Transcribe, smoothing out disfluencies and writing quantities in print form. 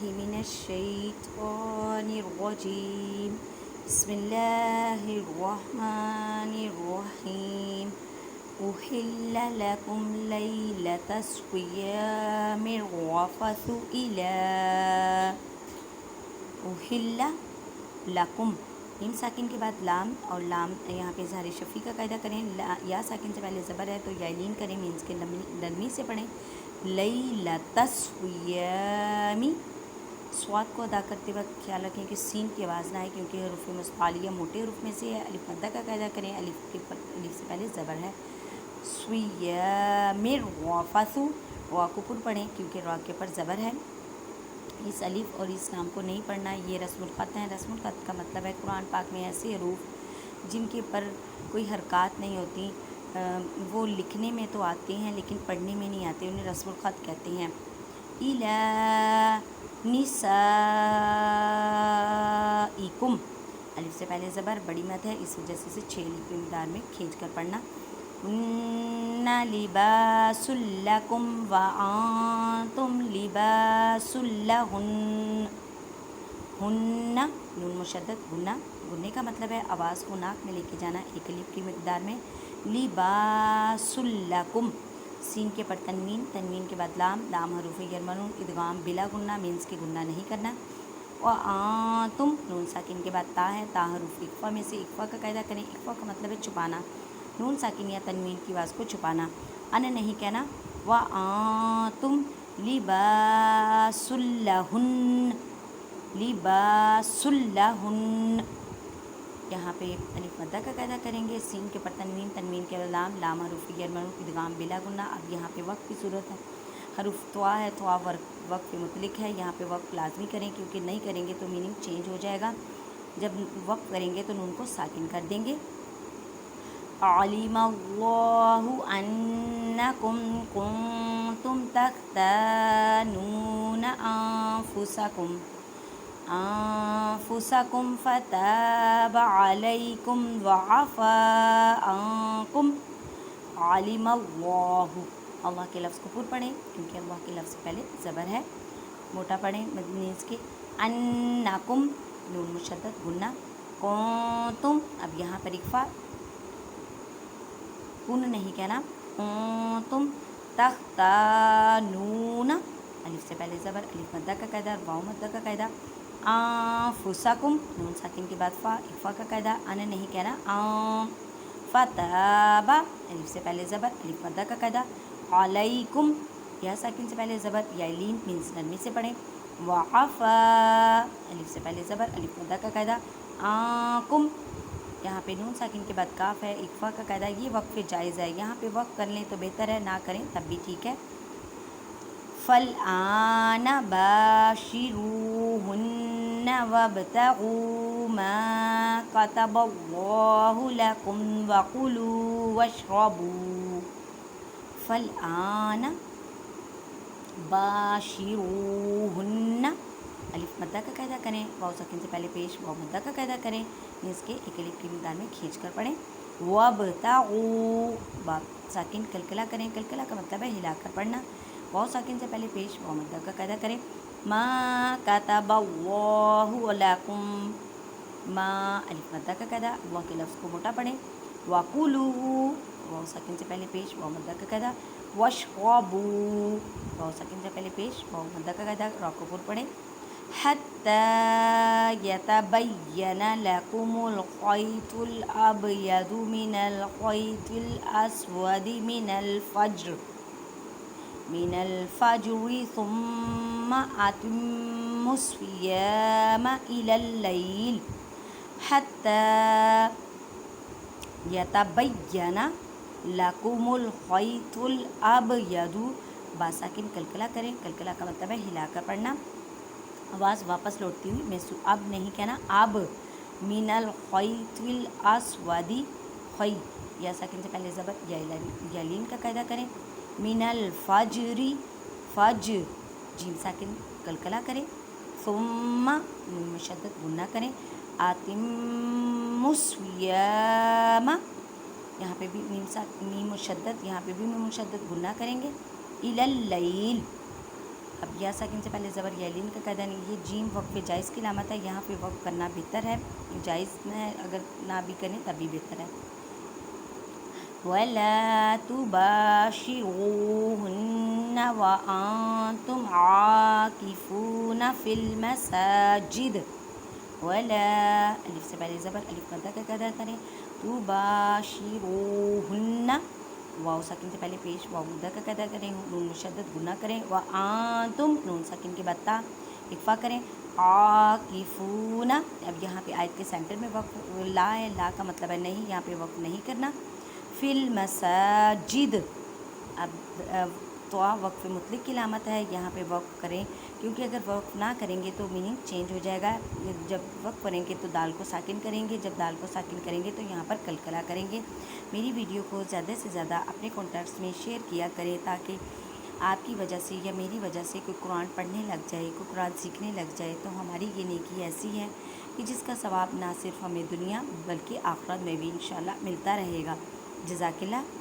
من الشيطان الرجيم بسم الله الرحمن الرحيم أحل لكم ليلة الصيام الرفث إلى أحل لكم میم ساکن کے بعد لام اور لام یہاں پہ اظہار شفیع کا قاعدہ کریں. یا ساکن سے پہلے زبر ہے تو یالین کریں, مینس کے نرمی سے پڑھیں. لیلۃ الصیام, صاد کو ادا کرتے وقت خیال رکھیں کہ سین کی آواز نہ آئے کیونکہ حروف مستعلیہ موٹے حروف میں سے ہے. الف مدہ کا قاعدہ کریں, الف سے پہلے زبر ہے. صیام الرفث, را کو پر پڑھیں کیونکہ را کے پر زبر ہے. اس الف اور اس نام کو نہیں پڑھنا, یہ رسم الخط ہیں. رسم الخط کا مطلب ہے قرآن پاک میں ایسے حروف جن کے پر کوئی حرکات نہیں ہوتی, وہ لکھنے میں تو آتے ہیں لیکن پڑھنے میں نہیں آتے, انہیں رسم الخط کہتے ہیں. اِلیٰ نسائکم, الف سے پہلے زبر, بڑی مد ہے, اس وجہ سے 6 الف کی مقدار میں کھینچ کر پڑھنا. ہن لباس لکم وانتم لباس لہن. ہن نون مشدد گنا, گنے کا مطلب ہے آواز کو ناک میں لے کے جانا ایک الف کی مقدار میں. لباس لکم, سین کے پر تنوین, تنوین کے بعد لام, لام حروف یرمنون, ادغام بلا گنہ, مینس کے گنہ نہیں کرنا. وانتم, نون ساکن کے بعد تا ہے, تا حروف اخفا میں سے اخفا کا قاعدہ کریں. اخفا کا مطلب ہے چھپانا, نون ساکن یا تنوین کی آواز کو چھپانا. ان نہیں کہنا. وانتم لباس لہن, لباس لہن. یہاں پہ الف مدہ کا قاعدہ کریں گے. سین کے پر تنوین, تنوین کے لام, لام حروف یرمنون, ادغام بلا گنہ. اب یہاں پہ وقف کی صورت ہے, حروف طوا ہے, طوا وقف مطلق ہے. یہاں پہ وقف لازمی کریں کیونکہ نہیں کریں گے تو میننگ چینج ہو جائے گا. جب وقف کریں گے تو نون کو ساکن کر دیں گے. علم اللہ انکم کنتم تختانون انفسکم فتاب علیکم وعفا عنکم. علم اللہ, اللہ کے لفظ کو پر پڑھیں کیونکہ اللہ کے لفظ سے پہلے زبر ہے, موٹا پڑھیں مدنیز کے. انکم, نون مشدد گنہ. کنتم, اب یہاں پر اخفا, کن نہیں کہنا. کنتم تختانون, الف سے پہلے زبر, الف مدہ کا قاعدہ, واو مدہ کا قاعدہ. انفسکم, نون ساکن کے بعد فا, اخفا کا قاعدہ, ان نہیں کہنا. فتابا, الف سے پہلے زبر, الف مدہ کا قاعدہ. علیکم, یا ساکن سے پہلے زبر, یا لین مینس نرمی سے پڑھیں. وعفا, الف سے پہلے زبر, الف مدہ کا قاعدہ. عنکم, یہاں پہ نون ساکن کے بعد کاف ہے, اخفا کا قاعدہ. یہ وقف جائز ہے, یہاں پہ وقف کر لیں تو بہتر ہے, نہ کریں تب بھی ٹھیک ہے. فالآن باشروہن وابتغوا ما كتب اللہ لکم وکلوا واشربوا. فالآن باشروہن, الف مدہ کا قاعدہ کریں, واو ساکن سے پہلے پیش, واو مدہ کا قاعدہ کریں, اس کے ایک الف کی مقدار میں کھینچ کر پڑھیں. وابتغوا, با ساکن کلکلا کریں, کلکلا کا مطلب ہے ہلا کر پڑھنا. واو ساکن سے پہلے پیش, واو مدہ کا قاعدہ کریں. ما کتب اللہ لکم, ما, الف مدہ کا قاعدہ, اللہ کے لفظ کو موٹا پڑھیں. وکلوا, واو ساکن سے پہلے پیش, واو مدہ کا قاعدہ. واشربوا, واو ساکن سے پہلے پیش, واو مدہ کا قاعدہ, را کو پر پڑھیں. حتی یتبین لکم الخیط الابیض من الخیط الاسود من الفجر ثم اتموا الصیام الی اللیل. حتی یتبین لکم الخیط الابیض, با ساکن کلکلا کریں, کلکلا کا مطلب ہے ہلا کر پڑھنا. آواز واپس لوٹتی ہوئی, میں اب نہیں کہنا اب. من الخیط الاسود, خی, یا ساکن سے پہلے زبر, یا لین کا قاعدہ کریں. من الفجر, فج, جیم ساکن کلکلا کریں. ثم, نون مشدد گنہ کریں. اتموا الصیام, یہاں پہ بھی میم مشدد, یہاں پہ بھی میم مشدد گنہ کریں گے. الی اللیل, اب یا ساکن سے پہلے زبر یا لین کا قاعدہ نہیں، یہ جیم وقف جائز کی علامت ہے، یہاں پہ وقف کرنا بہتر ہے، جائز میں اگر نہ بھی کریں تب بھی بہتر ہے۔ وَلَا تُبَاشِرُوهُنَّ وَأَنْتُمْ عَاكِفُونَ فِي الْمَسَاجِدِ وَلَا الف سے پہلے زبر الف مدہ کا قاعدہ کریں، تُبَاشِرُوهُنَّ واو ساکن سے پہلے پیش واو مدہ کا قاعدہ کریں، نون مشدد گنہ کریں، وَأَنْتُمْ نون ساکن کے بعد تا اکفا کریں، عاکفون اب یہاں پہ آیت کے سینٹر میں وقف لا ہے، لا کا مطلب ہے نہیں، یہاں پہ وقف نہیں کرنا، فی المساجد اب تو وقف مطلق کی علامت ہے، یہاں پہ وقف کریں کیونکہ اگر وقف نہ کریں گے تو میننگ چینج ہو جائے گا، جب وقف کریں گے تو دال کو ساکن کریں گے، جب دال کو ساکن کریں گے تو یہاں پر کلکلا کریں گے۔ میری ویڈیو کو زیادہ سے زیادہ اپنے کانٹیکٹس میں شیئر کیا کریں تاکہ آپ کی وجہ سے یا میری وجہ سے کوئی قرآن پڑھنے لگ جائے، کوئی قرآن سیکھنے لگ جائے، تو ہماری یہ نیکی ایسی ہے کہ جس کا ثواب نہ صرف ہمیں دنیا بلکہ آخرت میں بھی انشاءاللہ ملتا رہے گا۔ جزاک اللہ۔